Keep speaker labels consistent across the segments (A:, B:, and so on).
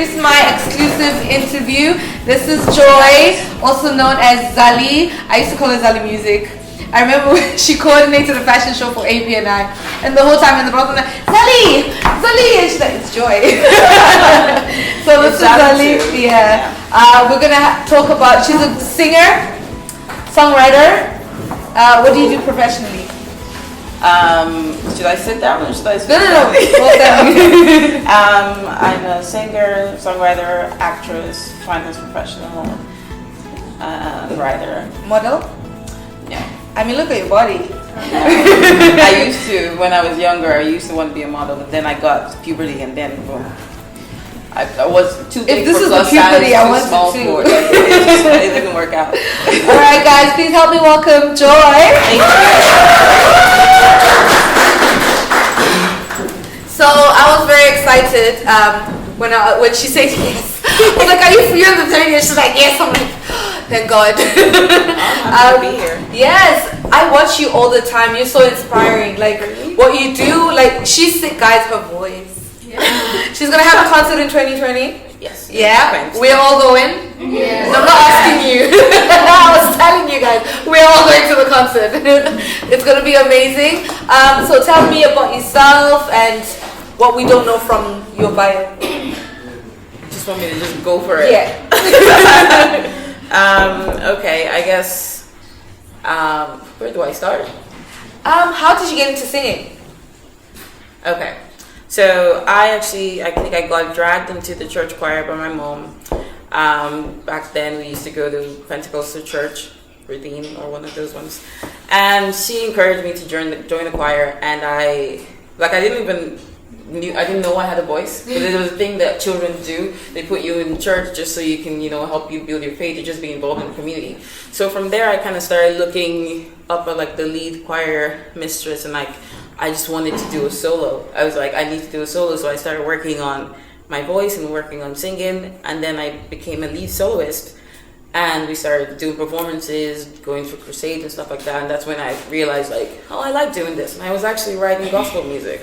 A: This is my exclusive interview. This is Joy, also known as Zali. I used to call her Zali Music. I remember when she coordinated a fashion show for Amy and I, and the whole time in the background, like, Zali, Zali, and she's like, it's Joy. So this is Zali. Yeah. We're gonna talk about. She's a singer, songwriter. What do you do professionally?
B: Should I sit down or should I sit
A: No. Well done.
B: I'm a singer, songwriter, actress, finance professional, writer.
A: Model?
B: Yeah.
A: I mean, look at your body.
B: I used to, when I was younger, I used to want to be a model, but then I got puberty and then boom. I was too big
A: If this
B: for
A: is the
B: plus size,
A: puberty, I
B: too
A: want
B: small
A: to.
B: for it. It didn't work out.
A: Alright guys, please help me welcome Joy.
B: Thank you.
A: So I was very excited when she said yes. I was like, are you free on the 30th? She's like, yes. I'm like, thank God.
B: I'm happy to be here.
A: Yes, I watch you all the time. You're so inspiring. Like what you do, like she's sick, guys, her voice. Yeah. She's gonna have a concert in 2020.
B: Yes.
A: Yeah, we're all going.
C: Yeah.
A: I'm not asking you. I was telling you guys, we're all going to the concert. It's gonna be amazing. So tell me about yourself and what we don't know from your bio.
B: Just want me to just go for it?
A: Yeah.
B: Okay, I guess, where do I start?
A: How did you get into singing?
B: Okay, so I think I got dragged into the church choir by my mom. Back then we used to go to Pentecostal church, Redeem or one of those ones, and she encouraged me to join the choir, and I didn't know I had a voice, but it was a thing that children do. They put you in church just so you can, help you build your faith or just be involved in the community. So from there, I kind of started looking up at like the lead choir mistress, and like I just wanted to do a solo. I was like, I need to do a solo, so I started working on my voice and working on singing, and then I became a lead soloist. And we started doing performances, going to crusades and stuff like that. And that's when I realized, like, oh, I like doing this. And I was actually writing gospel music.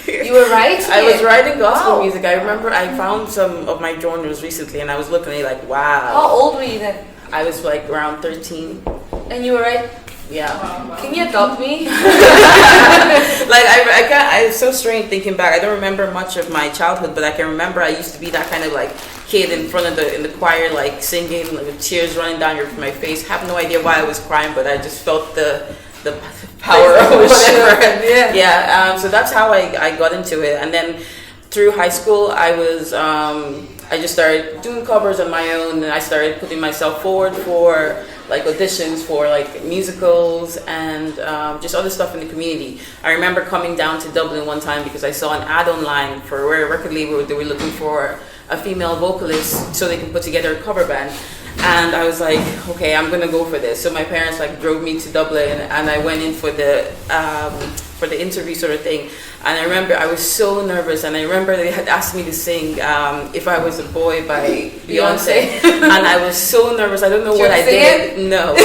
A: You were writing?
B: I was writing gospel
A: Wow.
B: music. I remember I found some of my journals recently, and I was looking at it like, wow.
A: How old were you then?
B: I was like around 13.
A: And you were writing?
B: Yeah.
A: Can you adopt me?
B: Like I can't. It's so strange thinking back. I don't remember much of my childhood, but I can remember I used to be that kind of like kid in front of in the choir, like singing, like with tears running down my face. Have no idea why I was crying, but I just felt the power of whatever. Yeah. So that's how I got into it, and then through high school I was I just started doing covers on my own, and I started putting myself forward for like auditions for like musicals and just other stuff in the community. I remember coming down to Dublin one time because I saw an ad online for where a record label, they were looking for a female vocalist so they can put together a cover band. And I was like, okay, I'm gonna go for this. So my parents like drove me to Dublin, and I went in for the interview sort of thing. And I remember I was so nervous, and I remember they had asked me to sing "If I Was a Boy" by Beyonce, and I was so nervous. I don't know what I did. No,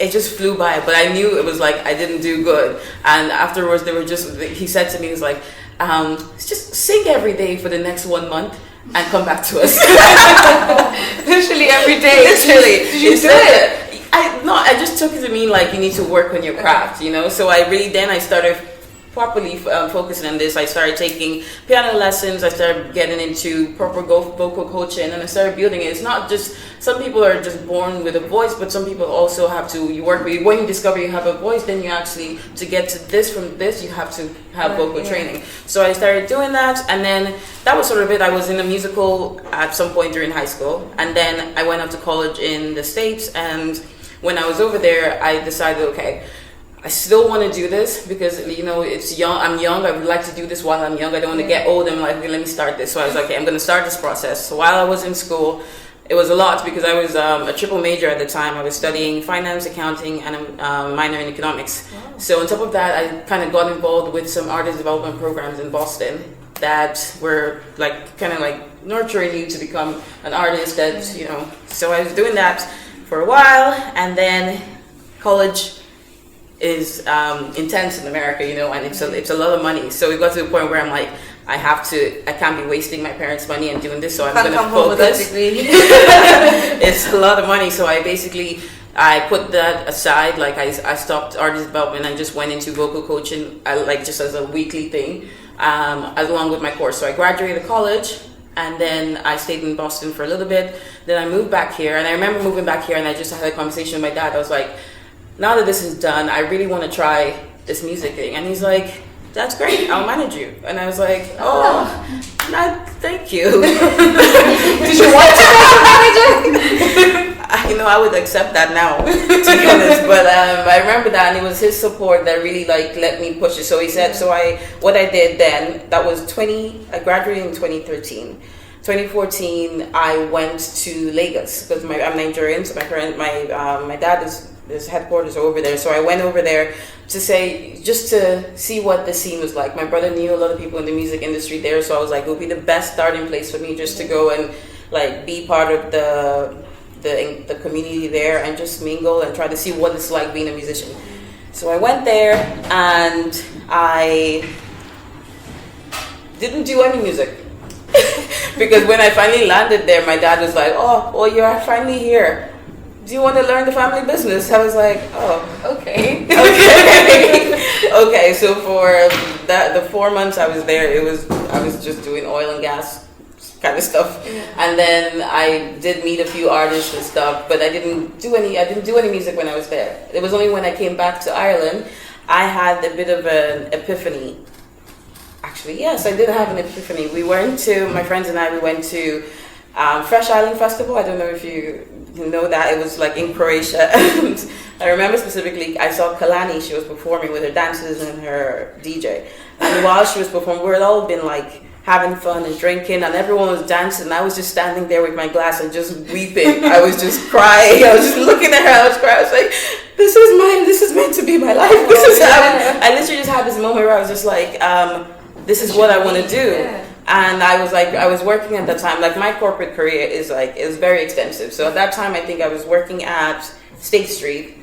B: it just flew by. But I knew it was like I didn't do good. And afterwards, he said to me, he was like, just sing every day for the next 1 month. And come back to us.
A: Literally every day.
B: Literally.
A: Did you do it?
B: I just took it to mean like you need to work on your craft, So I started properly focusing on this. I started taking piano lessons. I started getting into proper vocal coaching, and I started building it. It's not just, some people are just born with a voice, but some people also have to, you work with, when you discover you have a voice, then you actually, to get to this from this, you have to have vocal training. So I started doing that, and then that was sort of it. I was in a musical at some point during high school, and then I went up to college in the States, and when I was over there, I decided, okay, I still want to do this because, it's young. I'm young. I would like to do this while I'm young. I don't want to get old and like, let me start this. So I was like, okay, I'm going to start this process. So while I was in school, it was a lot because I was a triple major at the time. I was studying finance, accounting, and a minor in economics. Wow. So on top of that, I kind of got involved with some artist development programs in Boston that were like kind of like nurturing you to become an artist that, So I was doing that for a while, and then college is intense in America, and it's a lot of money. So we got to the point where I'm like, I can't be wasting my parents' money and doing this, so I'm
A: Can't
B: going to
A: come home with that
B: focus.
A: degree.
B: It's a lot of money, so I put that aside. Like I stopped artist development and just went into vocal coaching, just as a weekly thing, along with my course. So I graduated college, and then I stayed in Boston for a little bit. Then I moved back here, and I remember moving back here, and I just had a conversation with my dad. I was like, now that this is done, I really want to try this music thing. And he's like, that's great, I'll manage you. And I was like, oh, thank you.
A: Did you want to be a manager?
B: I would accept that now, to be honest. But I remember that, and it was his support that really let me push it. So he said, what I did then, that was I graduated in 2013. 2014, I went to Lagos because I'm Nigerian, so my dad his headquarters are over there. So I went over there just to see what the scene was like. My brother knew a lot of people in the music industry there, so I was like, it would be the best starting place for me just to go and be part of the community there and just mingle and try to see what it's like being a musician. So I went there and I didn't do any music. Because when I finally landed there, my dad was like, oh, well, you're finally here. Do you want to learn the family business? I was like, oh, okay. Okay, so for the 4 months I was there, I was just doing oil and gas kind of stuff. Yeah. And then I did meet a few artists and stuff, but I didn't do any music when I was there. It was only when I came back to Ireland, I had a bit of an epiphany. Actually, yes, I did have an epiphany. My friends and I, we went to Fresh Island Festival. I don't know if you know that. It was in Croatia. And I remember specifically, I saw Kalani. She was performing with her dancers and her DJ. And while she was performing, we had all been having fun and drinking, and everyone was dancing. And I was just standing there with my glass and just weeping. I was just crying. I was just looking at her. I was crying. I was like, this is mine. This is meant to be my life. I literally just had this moment where I was just like, this is what I want to do. Yeah. And I was working at that time. My corporate career is very extensive. So at that time, I think I was working at State Street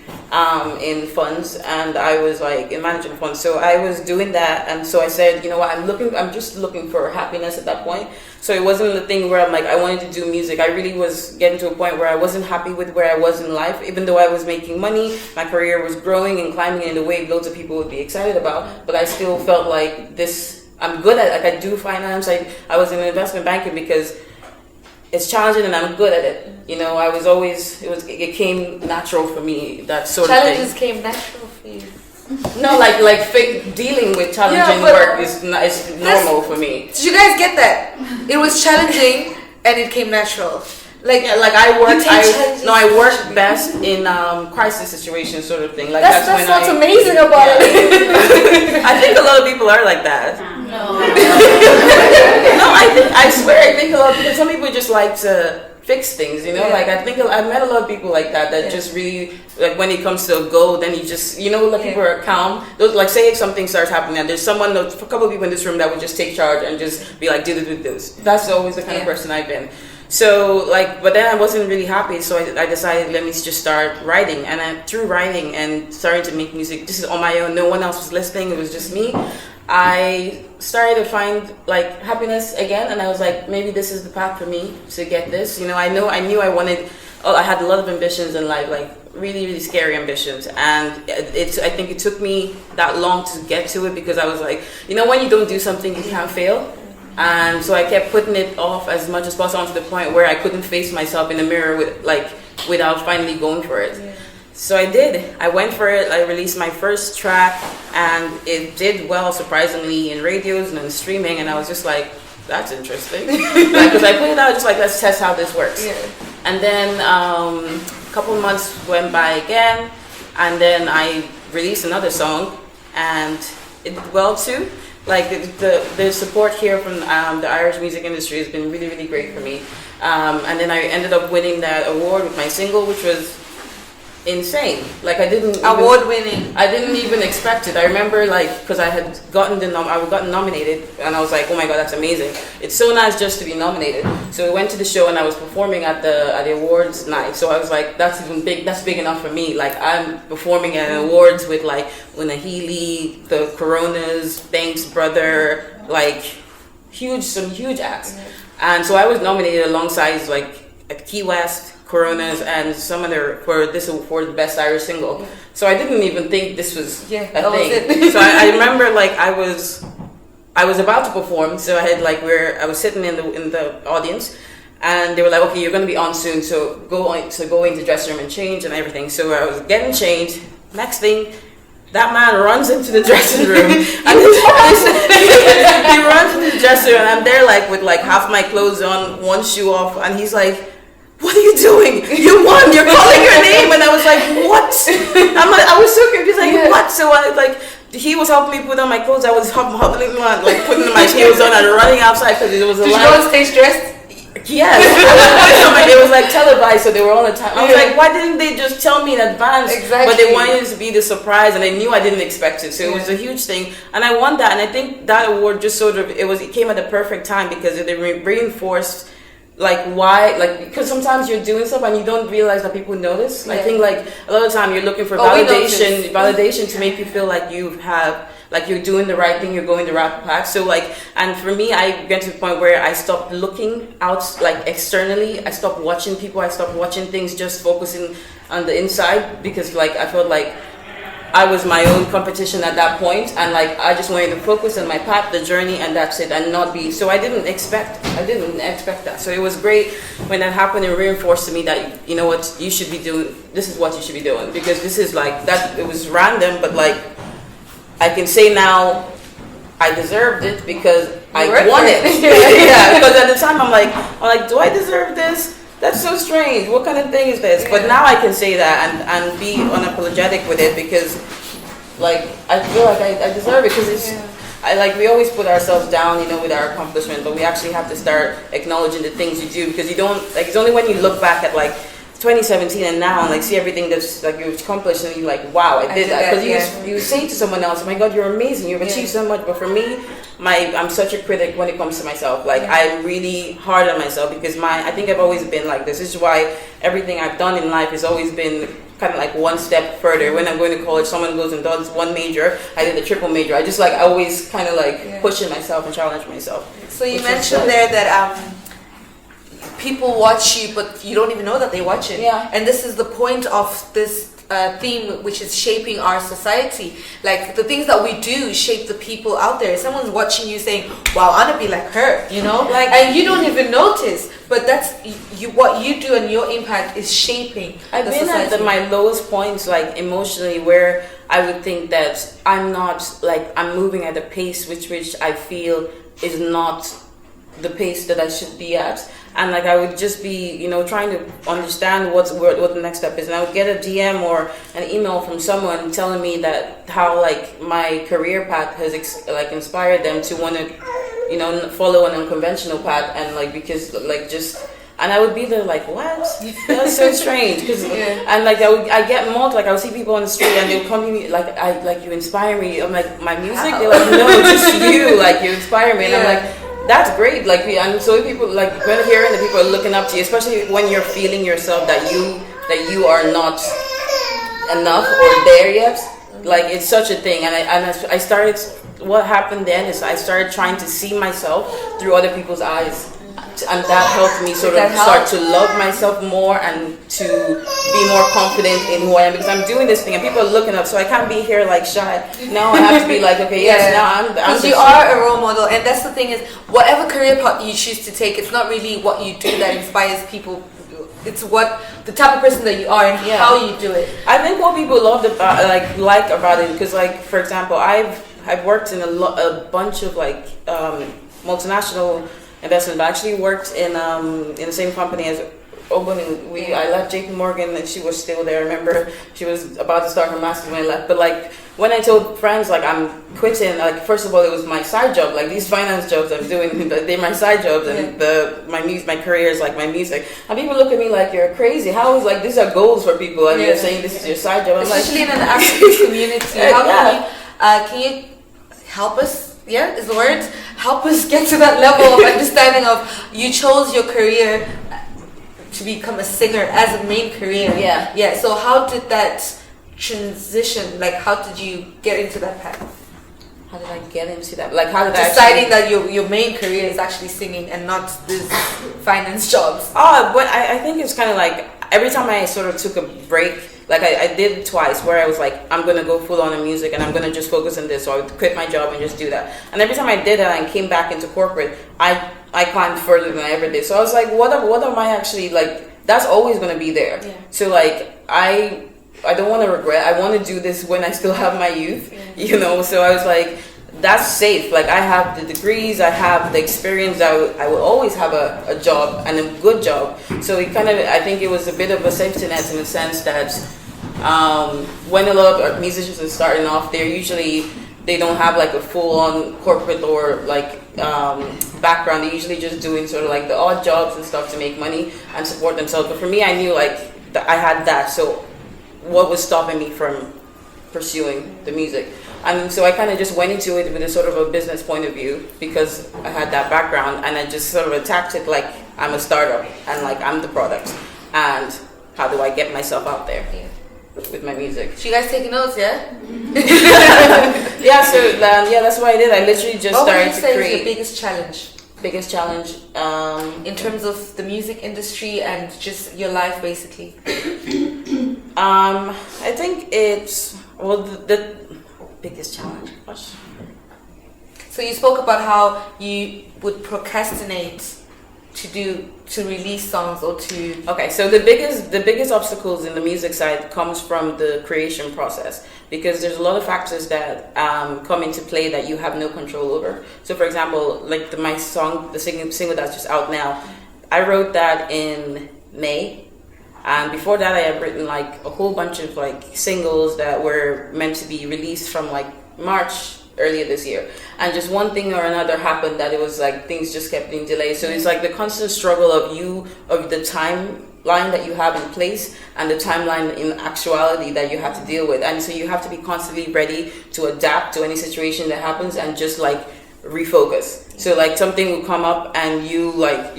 B: in funds, and I was in management funds. So I was doing that, and so I said, you know what, I'm just looking for happiness at that point. So it wasn't the thing where I wanted to do music. I really was getting to a point where I wasn't happy with where I was in life, even though I was making money. My career was growing and climbing in a way loads of people would be excited about, but I still felt like this. I'm good at I do finance. I was in investment banking because it's challenging and I'm good at it. I was always it came natural for me, that sort of thing.
A: Challenges came natural for you.
B: No, fake dealing with challenging work is normal for me.
A: Did you guys get that? It was challenging and it came natural.
B: I work best in crisis situations, sort of thing.
A: That's what's amazing about it.
B: I think a lot of people are like that.
A: No.
B: No, I swear, I think a lot, because some people just like to fix things, Yeah. I think I've met a lot of people like that just really, when it comes to a goal, then you just, people are calm. Those, say if something starts happening and there's a couple of people in this room that would just take charge and just be like, do this. That's always the kind of person I've been. So, but then I wasn't really happy, so I decided, let me just start writing. And through writing and starting to make music, this is on my own, no one else was listening, it was just me. I started to find happiness again, and I was like, maybe this is the path for me to get this. I knew I wanted. I had a lot of ambitions in life, really, really scary ambitions, and I think it took me that long to get to it because I was like, when you don't do something, you can't fail. And so I kept putting it off as much as possible, to the point where I couldn't face myself in the mirror without finally going for it. Yeah. So I did. I went for it. I released my first track, and it did well, surprisingly, in radios and in streaming. And I was just like, that's interesting. Because I put it out just let's test how this works. Yeah. And then a couple months went by again, and then I released another song, and it did well too. The support here from the Irish music industry has been really, really great for me. And then I ended up winning that award with my single, which was insane. I didn't even expect it. I remember because I had gotten nominated, and I was like, oh my god, that's amazing. It's so nice just to be nominated. So we went to the show, and I was performing at the awards night. So I was like, that's big enough for me. I'm performing at awards with Una Healy, the Coronas, Banks' brother, some huge acts. And so I was nominated alongside like at Key West, Coronas, and some other for the best Irish single. So I didn't even think this was a thing. So I remember like I was about to perform. So I had like I was sitting in the audience, and they were like, okay, you're going to be on soon, so go into the dressing room and change and everything. So I was getting changed. Next thing, that man runs into the dressing room, and he runs into the dressing room, and I'm there like with like half my clothes on, one shoe off, and he's like, what are you doing? You won. You're calling your name. And I was like, what? I was so confused. Like, what? So he was helping me put on my clothes. I was hobbling on, like putting my heels on and running outside because it was a
A: Did you go on stage dressed?
B: Yes. It was like televised, so they were all the time. I was like, why didn't they just tell me in advance?
A: Exactly.
B: But they wanted it to be the surprise, and they knew I didn't expect it, so it was a huge thing. And I won that, and I think that award just sort of it came at the perfect time because it reinforced like why, like, because sometimes you're doing stuff and you don't realize that people notice. I think like a lot of time you're looking for validation to make you feel like you have, like you're doing the right thing, you're going the right path. So like, and for me, I get to the point where I stopped looking out like externally. I stopped watching people. I stopped watching things, just focusing on the inside, because like I felt like I was my own competition at that point, and like I just wanted to focus on my path, the journey, and that's it, and not be. So I didn't expect that. So it was great when that happened. It reinforced to me that, you know what, you should be doing. This is what you should be doing, because this is like that. It was random, but like I can say now, I deserved it because I won it. Yeah, because at the time I'm like, do I deserve this? That's so strange. What kind of thing is this? But now I can say that and be unapologetic with it, because like I feel like I deserve it, because it's we always put ourselves down, you know, with our accomplishment, but we actually have to start acknowledging the things you do, because you don't, like, it's only when you look back at like 2017 and now and like see everything that's like you've accomplished, and you're like, wow, I did that. Because you say to someone else, oh my God, you're amazing, you've achieved so much. But for me, I'm such a critic when it comes to myself. Like I'm really hard on myself, because I think I've always been like this. This is why everything I've done in life has always been kind of like one step further. When I'm going to college, someone goes and does one major, I did a triple major. I just like always kind of like pushing myself and challenge myself.
C: So you mentioned there that people watch you, but you don't even know that they watch it.
B: Yeah.
C: And this is the point of this theme, which is shaping our society. Like the things that we do shape the people out there. Someone's watching you saying, wow, I want to be like her, you know? Like, and you don't even notice, but that's what you do, and your impact is shaping
B: I've been society. At my lowest points, like emotionally, where I would think that I'm moving at a pace which I feel is not the pace that I should be at. And like I would just be, you know, trying to understand what the next step is, and I would get a DM or an email from someone telling me that how like my career path has inspired them to want to, you know, follow an unconventional path, and like because like just. And I would be there like, what? That's so strange. And like I get mocked. Like I would see people on the street and they would come to me like you inspire me. I'm like, my music? They're like, no, just you. Like you inspire me. And I'm like, that's great. Like, and so people like when hearing that people are looking up to you, especially when you're feeling yourself that you are not enough or there yet. Like it's such a thing. And I started. What happened then is I started trying to see myself through other people's eyes. And that helped me sort of start to love myself more and to be more confident in who I am, because I'm doing this thing and people are looking up, so I can't be here like shy. Now I have to be like, okay, now I'm
C: because you are a role model. And that's the thing is, whatever career path you choose to take, it's not really what you do that inspires people. It's what the type of person that you are and how you do it. I
B: think what people loved about like about it, because like for example, I've worked in a bunch of like multinational investment. I actually worked in the same company as Oban. I left JP Morgan and she was still there. I remember she was about to start her master's when I left. But like when I told friends like I'm quitting, like first of all it was my side job. Like these finance jobs I'm doing, they're my side jobs, and my career is like my music. And people look at me like you're crazy. How is like these are goals for people and you're saying this is your side job? I'm
C: especially in an African community. How can you help us? Yeah, is the word. Help us get to that level of understanding of you chose your career to become a singer as a main career. Yeah. So how did that transition? Like, how did you get into that path?
B: how did I get into that? Like, how did
C: deciding that your main career is actually singing and not this finance jobs?
B: But I think it's kind of like every time I sort of took a break, like I did twice, where I was like, I'm gonna go full on in music and I'm gonna just focus on this, so I would quit my job and just do that. And every time I did that and came back into corporate, I climbed further than I ever did. So I was like, what am I actually like? That's always gonna be there.
C: Yeah.
B: So like I don't want to regret. I want to do this when I still have my youth, you know. So I was like, that's safe. Like I have the degrees, I have the experience. I will always have a job and a good job. So it kind of, I think it was a bit of a safety net in the sense that when a lot of musicians are starting off, they don't have like a full-on corporate or like background. They're usually just doing sort of like the odd jobs and stuff to make money and support themselves. But for me, I knew like I had that. So what was stopping me from pursuing the music? And so I kind of just went into it with a sort of a business point of view because I had that background, and I just sort of attacked it like I'm a startup and like I'm the product, and how do I get myself out there with my music?
C: So you guys taking notes, yeah?
B: Yeah, so that's what I did. I literally just started to create. What would you say is
C: your biggest challenge?
B: Biggest challenge
C: in terms of the music industry and just your life, basically.
B: I think it's the biggest challenge. Gosh.
C: So you spoke about how you would procrastinate to release songs or to.
B: Okay, so the biggest obstacles in the music side comes from the creation process, because there's a lot of factors that come into play that you have no control over. So for example, like my song, the single that's just out now, I wrote that in May, and before that I had written like a whole bunch of like singles that were meant to be released from like March earlier this year, and just one thing or another happened that it was like things just kept being delayed. So it's like the constant struggle of the timeline that you have in place and the timeline in actuality that you have to deal with, and so you have to be constantly ready to adapt to any situation that happens and just like refocus. So like something will come up and you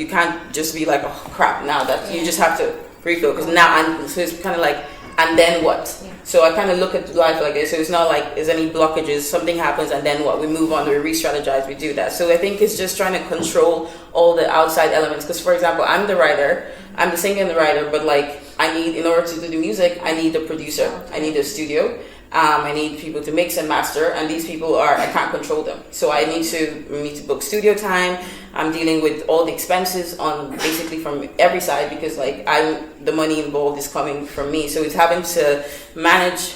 B: can't just be like, oh crap, now that you just have to refocus now. And so it's kind of like, and then what? So I kind of look at life like this. So it's not like there's any blockages, something happens and then what? We move on, we re-strategize, we do that. So I think it's just trying to control all the outside elements. Because for example, I'm the writer, I'm the singer and the writer, but like in order to do the music, I need a producer, I need a studio, I need people to mix and master, and these people I can't control them. So I need to book studio time. I'm dealing with all the expenses on basically from every side, because like the money involved is coming from me. So it's having to manage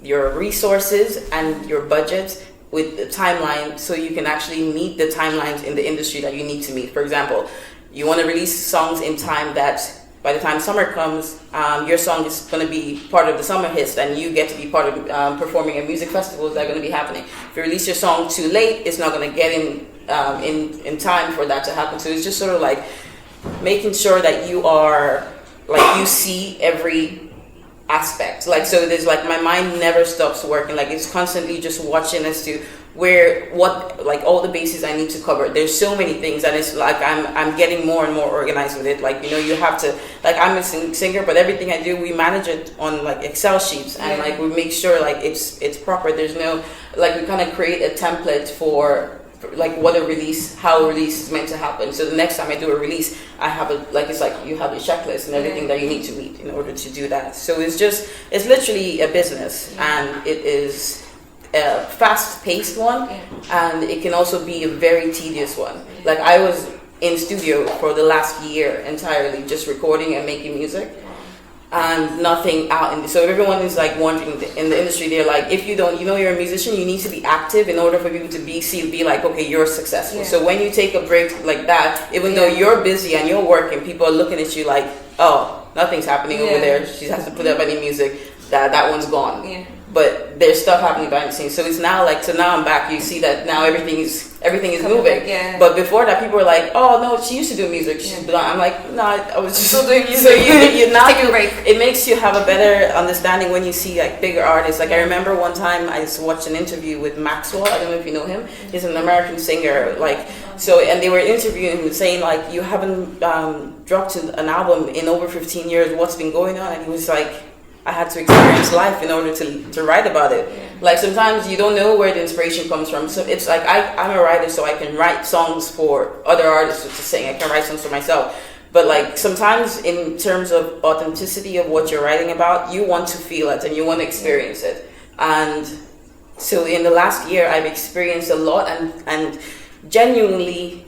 B: your resources and your budget with the timeline, so you can actually meet the timelines in the industry that you need to meet. For example, you want to release songs in time that by the time summer comes, your song is going to be part of the summer hits, and you get to be part of performing at music festivals that are going to be happening. If you release your song too late, it's not going to get in time for that to happen. So it's just sort of like making sure that you are like you see every aspect. Like so, there's like my mind never stops working. Like it's constantly just watching as to like all the bases I need to cover. There's so many things, and it's like I'm getting more and more organized with it. Like you have to, like I'm a singer, but everything I do, we manage it on like Excel sheets, and like we make sure like it's proper. There's no like we kind of create a template for like how a release is meant to happen. So the next time I do a release, I have it's like you have a checklist and everything that you need to meet in order to do that. So it's literally a business, and it is a fast-paced one, and it can also be a very tedious one. Like I was in studio for the last year entirely, just recording and making music, and nothing out. So everyone is like wondering in the industry, they're like, if you don't, you're a musician, you need to be active in order for people to be like, okay, you're successful. Yeah. So when you take a break like that, even though you're busy and you're working, people are looking at you like, oh, nothing's happening over there. She has to put up any music. That one's gone. Yeah. But there's stuff happening behind the scenes. So it's now like, so now I'm back. You see that now everything is moving.
C: Yeah.
B: But before that, people were like, oh no, she used to do music. I'm like, no, I was just
C: still doing music.
B: So you now
C: take a break.
B: It makes you have a better understanding when you see like bigger artists. Like I remember one time I watched an interview with Maxwell. I don't know if you know him. He's an American singer. And they were interviewing him saying like, you haven't dropped an album in over 15 years. What's been going on? And he was like, I had to experience life in order to write about it. Like sometimes you don't know where the inspiration comes from. So it's like I'm a writer, so I can write songs for other artists to sing. I can write songs for myself. But like sometimes in terms of authenticity of what you're writing about, you want to feel it and you want to experience it. And so in the last year, I've experienced a lot and genuinely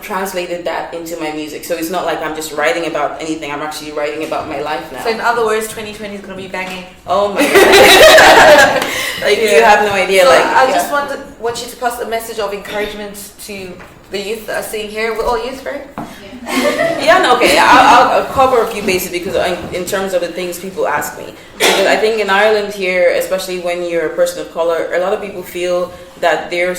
B: translated that into my music. So it's not like I'm just writing about anything. I'm actually writing about my life now.
C: So in other words, 2020 is going to be banging.
B: Oh my god. Like you have no idea.
C: So
B: like
C: I just want you to pass a message of encouragement to the youth that are sitting here. We're all youth, right?
B: Yeah, no, okay. I'll cover a few bases because in terms of the things people ask me. Because I think in Ireland here, especially when you're a person of color, a lot of people feel that their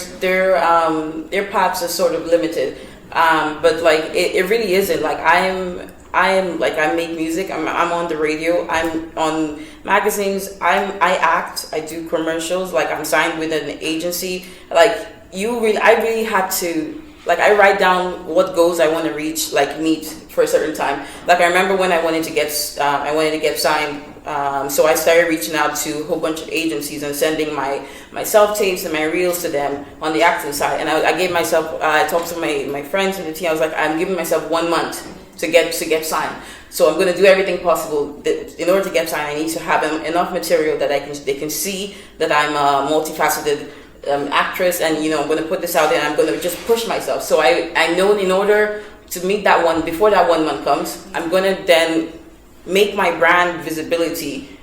B: paths are sort of limited. But like it really isn't. Like I make music. I'm on the radio. I'm on magazines. I act. I do commercials. Like I'm signed with an agency. Like I really had to. Like I write down what goals I want to reach, like meet for a certain time. Like I remember when I wanted to get signed. So I started reaching out to a whole bunch of agencies and sending my self tapes and my reels to them on the acting side. And I gave myself. I talked to my friends in the team. I was like, I'm giving myself 1 month to get signed. So I'm going to do everything possible. In order to get signed, I need to have enough material that they can see that I'm a multifaceted actress, and I'm going to put this out there and I'm going to just push myself. So I know in order to meet that one, before that 1 month comes, I'm going to then make my brand visibility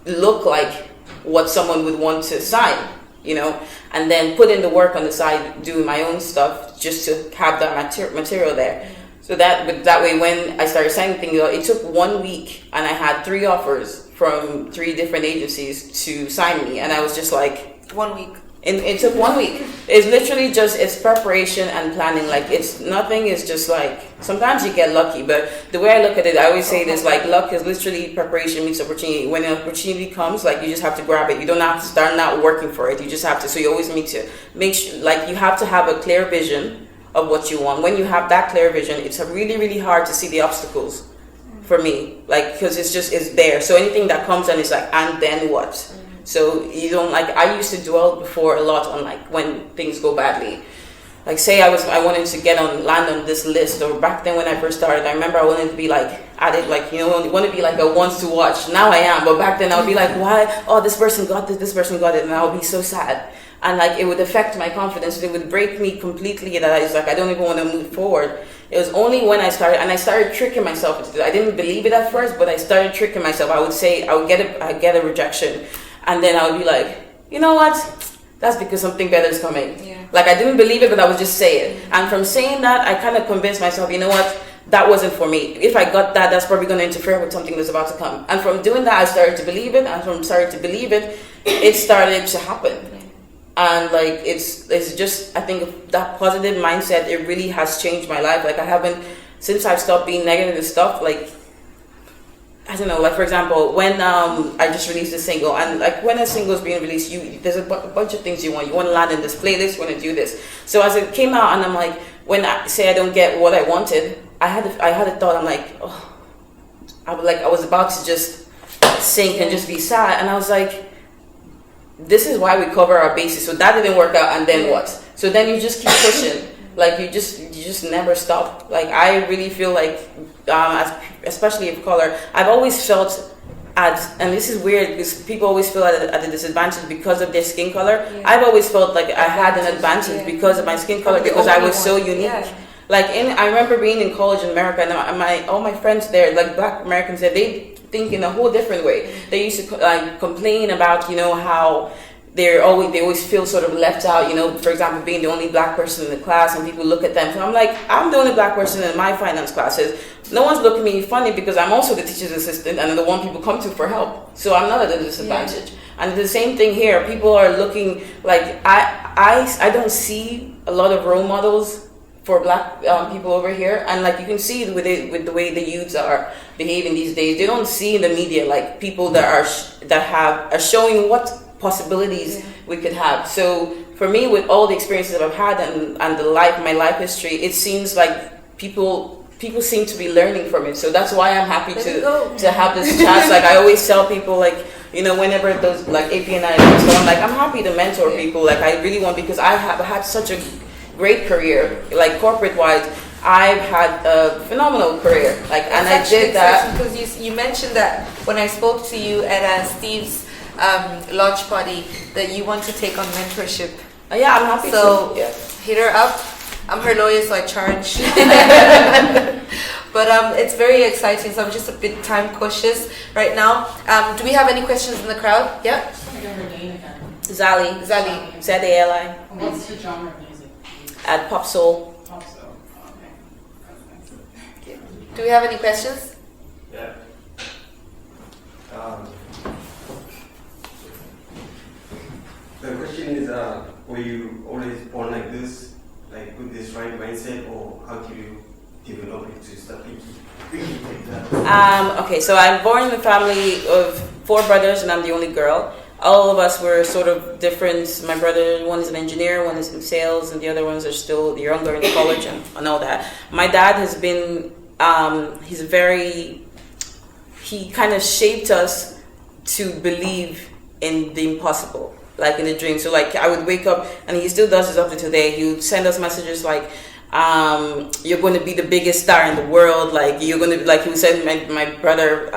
B: look like what someone would want to sign, and then put in the work on the side, doing my own stuff just to have that material there. So that way when I started signing things, it took 1 week and I had 3 offers from 3 different agencies to sign me, and I was just like
C: 1 week.
B: It took 1 week. It's literally it's preparation and planning. Like nothing is just like, sometimes you get lucky, but the way I look at it, I always say this, like luck is literally preparation meets opportunity. When an opportunity comes, like you just have to grab it. You don't have to start not working for it. You just have to, so you always need to make sure, like you have to have a clear vision of what you want. When you have that clear vision, it's really, really hard to see the obstacles for me, like, because it's there. So anything that comes and it's like, and then what? So you don't, like, I used to dwell before a lot on like when things go badly. Like say I wanted to land on this list, or back then when I first started, I remember I wanted to be like at it, like, want to be like a once to watch. Now I am, but back then I would be like, why? Oh, this person got this person got it, and I would be so sad. And like it would affect my confidence. It would break me completely, that I was like, I don't even want to move forward. It was only when I started tricking myself into it. I didn't believe it at first, but I started tricking myself. I would say I'd get a rejection. And then I would be like, you know what? That's because something better is coming. Yeah. Like I didn't believe it, but I would just say it. And from saying that, I kind of convinced myself, you know what? That wasn't for me. If I got that, that's probably going to interfere with something that's about to come. And from doing that, I started to believe it. And from starting to believe it, it started to happen. And like it's just, I think that positive mindset, it really has changed my life. Like since I've stopped being negative and stuff, like, I don't know, like for example, when I just released a single, and like when a single is being released, there's a bunch of things you want to land in this playlist, you want to do this. So as it came out, and I'm like, when I say I don't get what I wanted, I had a thought. I'm like, oh, I was about to just sink and just be sad, and I was like, this is why we cover our bases. So that didn't work out, and then what? So then you just keep pushing. Like you just never stop. Like I really feel like, especially of color, I've always felt and this is weird because people always feel at a disadvantage because of their skin color. Yeah. I've always felt like I had an advantage because of my skin color, because I was so unique. Yeah. Like I remember being in college in America, and all my friends there, like Black Americans there, they think in a whole different way. They used to complain about how they always feel sort of left out, for example, being the only Black person in the class, and people look at them. So I'm like, I'm the only Black person in my finance classes. No one's looking at me funny because I'm also the teacher's assistant and the one people come to for help. So I'm not at a disadvantage. Yeah. And the same thing here. People are looking like I don't see a lot of role models for Black people over here, and like you can see with the way the youths are behaving these days. They don't see in the media like people that are showing what possibilities we could have. So for me, with all the experiences I've had and my life history, it seems like people seem to be learning from it. So that's why I'm happy to have this chat. Like I always tell people, like you know, whenever those like APNI, so I'm like, I'm happy to mentor people. Like I really want, because I have had such a great career, like corporate wise. I've had a phenomenal career, like, and I did that
C: because you mentioned that when I spoke to you at Steve's launch party that you want to take on mentorship.
B: Yeah, I'm happy
C: so
B: to. Yeah.
C: Hit her up. I'm her lawyer, so I charge. But it's very exciting, so I'm just a bit time cautious right now. Do we have any questions in the crowd? Yeah? Zali.
B: Z-A-L-I.
D: What's the genre of music?
B: At pop soul.
D: Pop soul. Okay.
C: Do we have any questions?
E: Yeah. The question is, were you always born like this, like with this right mindset, or how do you develop it to start thinking like that?
B: Okay, so I'm born in a family of 4 brothers, and I'm the only girl. All of us were sort of different. My brother, one is an engineer, one is in sales, and the other ones are still younger in college and all that. My dad has been, he kind of shaped us to believe in the impossible, like in the dream. So like I would wake up, and he still does this up to today. He would send us messages like, you're going to be the biggest star in the world, like you're going to, like he would send my brother,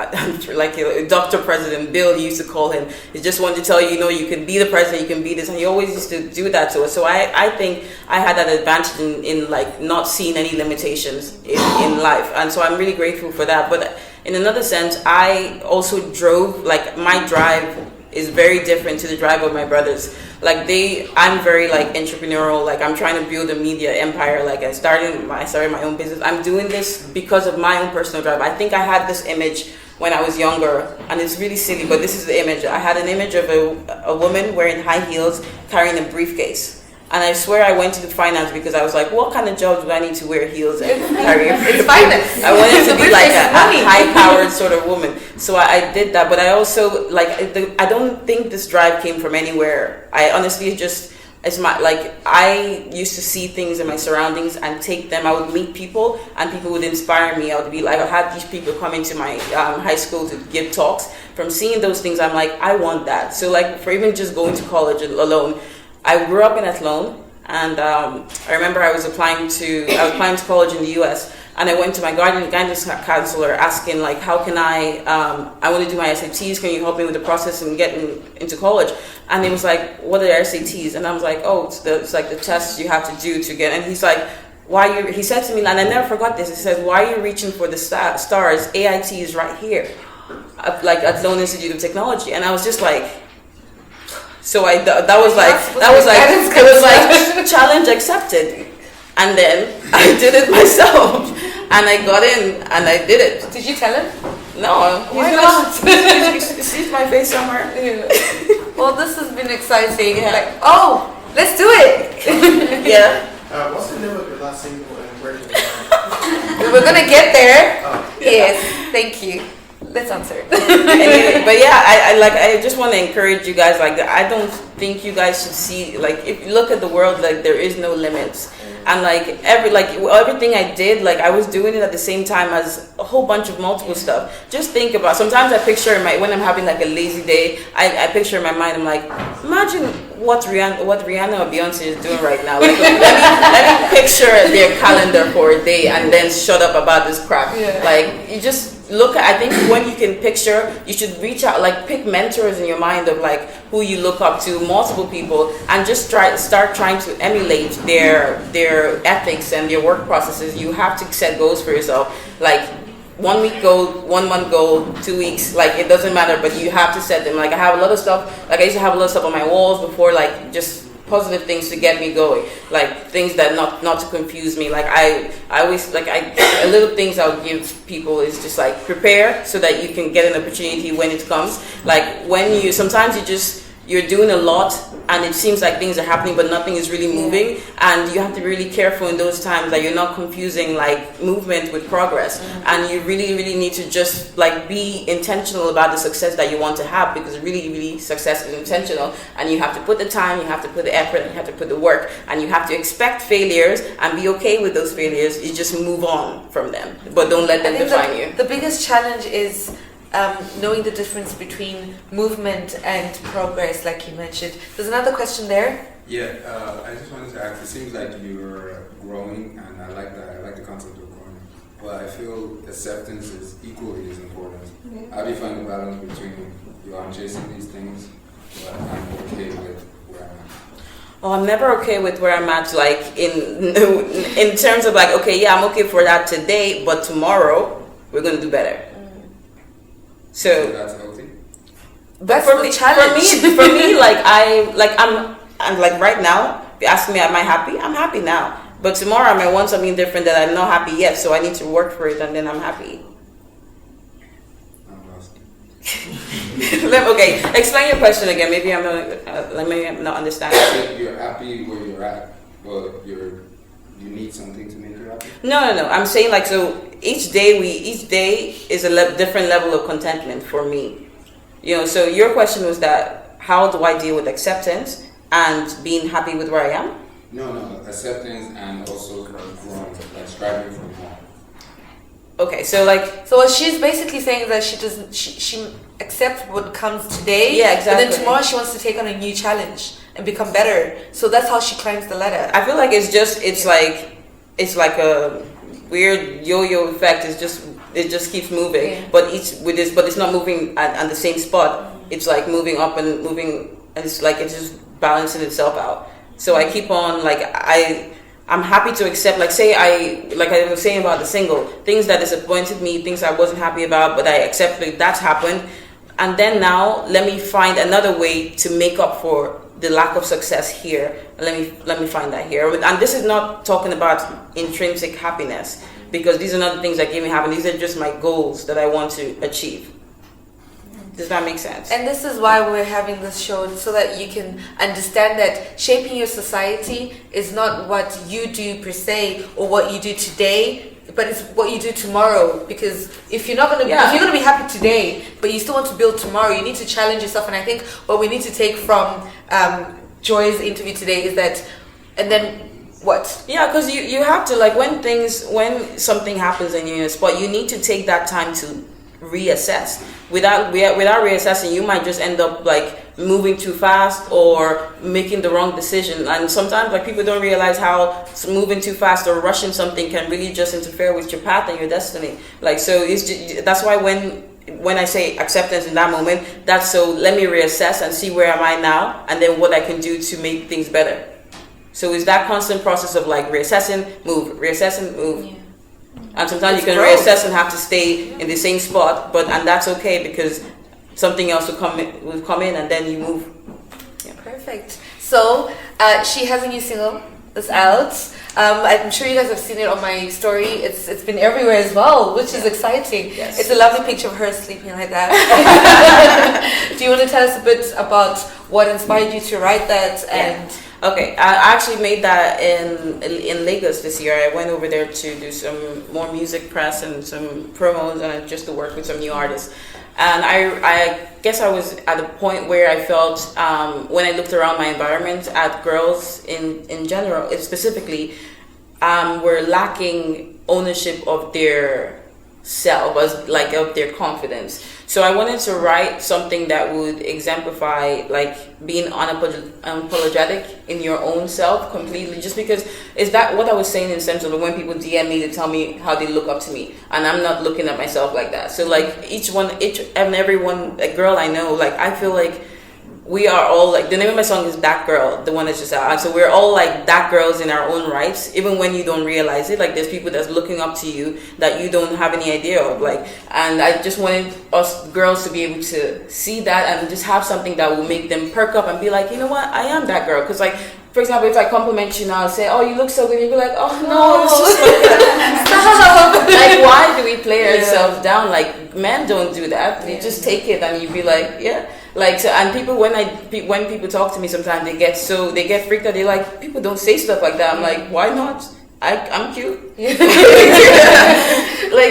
B: like Dr. President Bill, he used to call him. He just wanted to tell you, you know, you can be the president, you can be this, and he always used to do that to us. So I think I had that advantage in like not seeing any limitations in life, and so I'm really grateful for that. But in another sense, I also drove, like my drive is very different to the drive of my brothers. Like I'm very like entrepreneurial, like I'm trying to build a media empire. Like I started my own business. I'm doing this because of my own personal drive. I think I had this image when I was younger, and it's really silly, but this is the image. I had an image of a woman wearing high heels carrying a briefcase. And I swear I went into finance because I was like, what kind of job do I need to wear heels and carry a briefcase?
C: It's finance.
B: I wanted to be like a high-powered sort of woman. So I did that, but I also, like, I don't think this drive came from anywhere. I honestly just, I used to see things in my surroundings and take them. I would meet people, and people would inspire me. I would be like, I had these people come into my high school to give talks. From seeing those things, I'm like, I want that. So like, for even just going to college alone, I grew up in Athlone, and I remember I was applying to college in the US, and I went to my guidance counselor asking like, how can I want to do my SATs, can you help me with the process and getting into college? And he was like, what are SATs? And I was like, oh, it's like the tests you have to do to get, and he's like, he said to me, and I never forgot this, he said, why are you reaching for the stars? AIT is right here, like Athlone Institute of Technology. And I was just like, so it was like challenge accepted, and then I did it myself, and I got in and I did it.
C: Did you tell him?
B: No, why not? You see my face somewhere.
C: Yeah. Well, this has been exciting. Yeah. Like, oh, let's do it.
B: Yeah.
E: What's the name of your last single and where did
C: We're gonna get there. Oh. Yes, thank you. Let's answer.
B: Anyway, but yeah, I just want to encourage you guys. Like, I don't think you guys should see, like, if you look at the world, like there is no limits. And like everything I did, like I was doing it at the same time as a whole bunch of multiple stuff. Just think about. Sometimes I picture when I'm having like a lazy day, I picture in my mind. I'm like, imagine what Rihanna or Beyonce is doing right now. Like, let me picture their calendar for a day and then shut up about this crap. Yeah. Like you just. Look, I think when you can picture, you should reach out, like pick mentors in your mind of like who you look up to, multiple people, and just start trying to emulate their ethics and their work processes. You have to set goals for yourself, like 1 week goal, 1 month goal, 2 weeks, like it doesn't matter, but you have to set them. Like I have a lot of stuff, like I used to have a lot of stuff on my walls before, like just positive things to get me going, like things that not to confuse me. Like I always like little things I'll give people is just like prepare so that you can get an opportunity when it comes. Like when sometimes you're doing a lot and it seems like things are happening but nothing is really moving, and you have to be really careful in those times that you're not confusing like movement with progress. And you really need to just like be intentional about the success that you want to have, because really success is intentional, and you have to put the time, you have to put the effort, and you have to put the work, and you have to expect failures and be okay with those failures. You just move on from them, but don't let them define you.
C: The biggest challenge is knowing the difference between movement and progress, like you mentioned. There's another question there.
F: Yeah, I just wanted to ask. It seems like you're growing, and I like that. I like the concept of growing. But I feel acceptance is equally as important. How do you find the balance between I'm chasing these things, but I'm okay with where I'm at?
B: Oh, I'm never okay with where I'm at, like in terms of like, okay, yeah, I'm okay for that today, but tomorrow we're gonna do better. So
F: that's healthy.
C: That's the challenge.
B: For me, like I'm like right now. If you ask me, am I happy? I'm happy now. But tomorrow I might want something different that I'm not happy yet, so I need to work for it, and then I'm happy.
F: I'm lost.
B: Okay, explain your question again. Maybe I'm not understanding.
F: You're happy where you're at, but you need something to make you happy.
B: No. I'm saying like, so each day is a different level of contentment for me. You know, so your question was that how do I deal with acceptance and being happy with where I am?
F: No, acceptance and also growing, like striving for more.
B: Okay, so like,
C: so what she's basically saying is that she accepts what comes today.
B: Yeah, exactly.
C: And then tomorrow she wants to take on a new challenge and become better. So that's how she climbs the ladder.
B: I feel like it's like a weird yo-yo effect. It just keeps moving, but it's not moving at the same spot. It's like moving up and moving, and it's just balancing itself out. So I keep on I'm happy to accept, like I was saying about the single, things that disappointed me, things I wasn't happy about, but I accept that that's happened. And then now let me find another way to make up for the lack of success here. Let me find that here. And this is not talking about intrinsic happiness, because these are not the things that give me happiness. These are just my goals that I want to achieve. Does that make sense?
C: And this is why we're having this show, so that you can understand that shaping your society is not what you do per se or what you do today, but it's what you do tomorrow. Because if you're not gonna, if you're gonna be happy today, but you still want to build tomorrow, you need to challenge yourself. And I think what we need to take from Joy's interview today is that, and then what? Yeah,
B: because you have to, like, when something happens and you're in a spot, you need to take that time to reassess. Without reassessing, you might just end up like moving too fast or making the wrong decision. And sometimes, like, people don't realize how moving too fast or rushing something can really just interfere with your path and your destiny. Like, so that's why when I say acceptance in that moment, that's so let me reassess and see where am I now, and then what I can do to make things better. So it's that constant process of like reassessing, move. Yeah. And sometimes you can reassess and have to stay in the same spot, and that's okay, because something else will come in and then you move.
C: Yeah. Perfect. So she has a new single that's out. I'm sure you guys have seen it on my story. It's been everywhere as well, which is exciting.
B: Yes.
C: It's a lovely picture of her sleeping like that. Do you want to tell us a bit about what inspired you to write that? And
B: okay, I actually made that in Lagos this year. I went over there to do some more music press and some promos, and just to work with some new artists. And I guess I was at a point where I felt, when I looked around my environment at girls in general, specifically, were lacking ownership of their self, of their confidence. So I wanted to write something that would exemplify like being unapologetic in your own self completely, just because is that what I was saying in terms of when people DM me to tell me how they look up to me, and I'm not looking at myself like that. So like each and every one, a girl I know, like I feel like we are all like, the name of my song is That Girl, the one that's just out. And so we're all like that girls in our own rights, even when you don't realize it. Like there's people that's looking up to you that you don't have any idea of. Like, and I just wanted us girls to be able to see that and just have something that will make them perk up and be like, you know what, I am that girl. Because like, for example, if I compliment you now and say, oh, you look so good, you'll be like, oh no, it's just like, stop. Like, why do we play ourselves down? Like, men don't do that. They just take it and you be like, yeah. Like, so, and people, when people talk to me, sometimes they get freaked out. They're like, people don't say stuff like that. I'm like, why not? I'm cute. Like,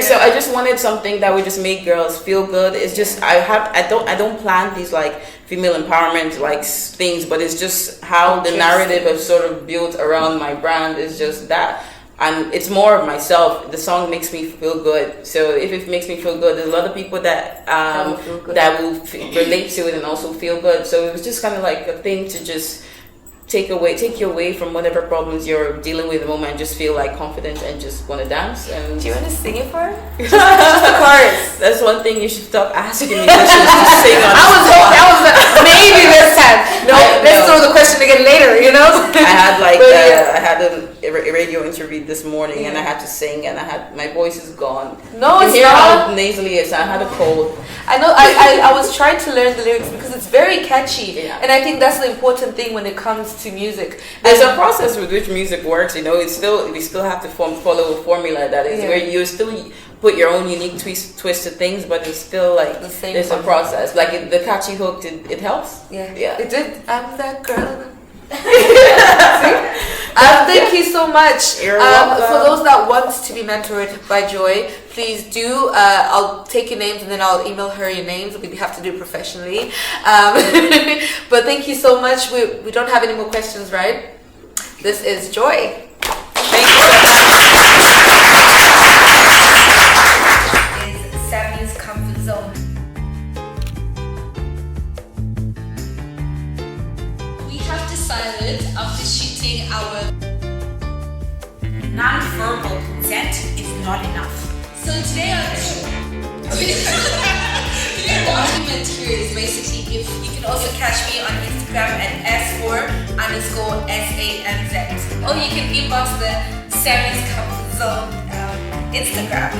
B: so I just wanted something that would just make girls feel good. It's just, I don't plan these like female empowerment like things, but it's just how the narrative is sort of built around my brand is just that. and it's more of myself. The song makes me feel good. So if it makes me feel good, there's a lot of people that will relate to it and also feel good. So it was just kind of like a thing to just take you away from whatever problems you're dealing with at the moment and just feel like confident and just want to dance. And
C: do you want to sing it for her? Just the chorus.
B: That's one thing you should stop asking me questions to sing on.
C: I was hoping that was maybe this time. No, let's throw the question again later. You know.
B: I had I had a radio interview this morning and I had to sing and my voice is gone.
C: No, it's
B: hear
C: not.
B: how nasally it is. I had a cold.
C: I know. I was trying to learn the lyrics because it's very catchy, and I think that's the important thing when it comes to music.
B: There's a process with which music works. You know, we still have to follow a formula that is where you still put your own unique twist to things, but it's still like
C: the same.
B: There's a process. Like the catchy hook, it helps.
C: Yeah, it did. I'm that girl. Thank you so much.
B: You're welcome.
C: For those that want to be mentored by Joy, please do. I'll take your names and then I'll email her your names. We have to do it professionally. But thank you so much. We don't have any more questions, right? This is Joy.
B: Thank you so much.
C: Is Sammy's comfort zone.
G: We have decided after shooting our non-verbal consent is not enough. So today our argument here is basically if you can also catch me on Instagram at S4_SANZ, or you can inbox the Sammy's Comfort Zone Instagram.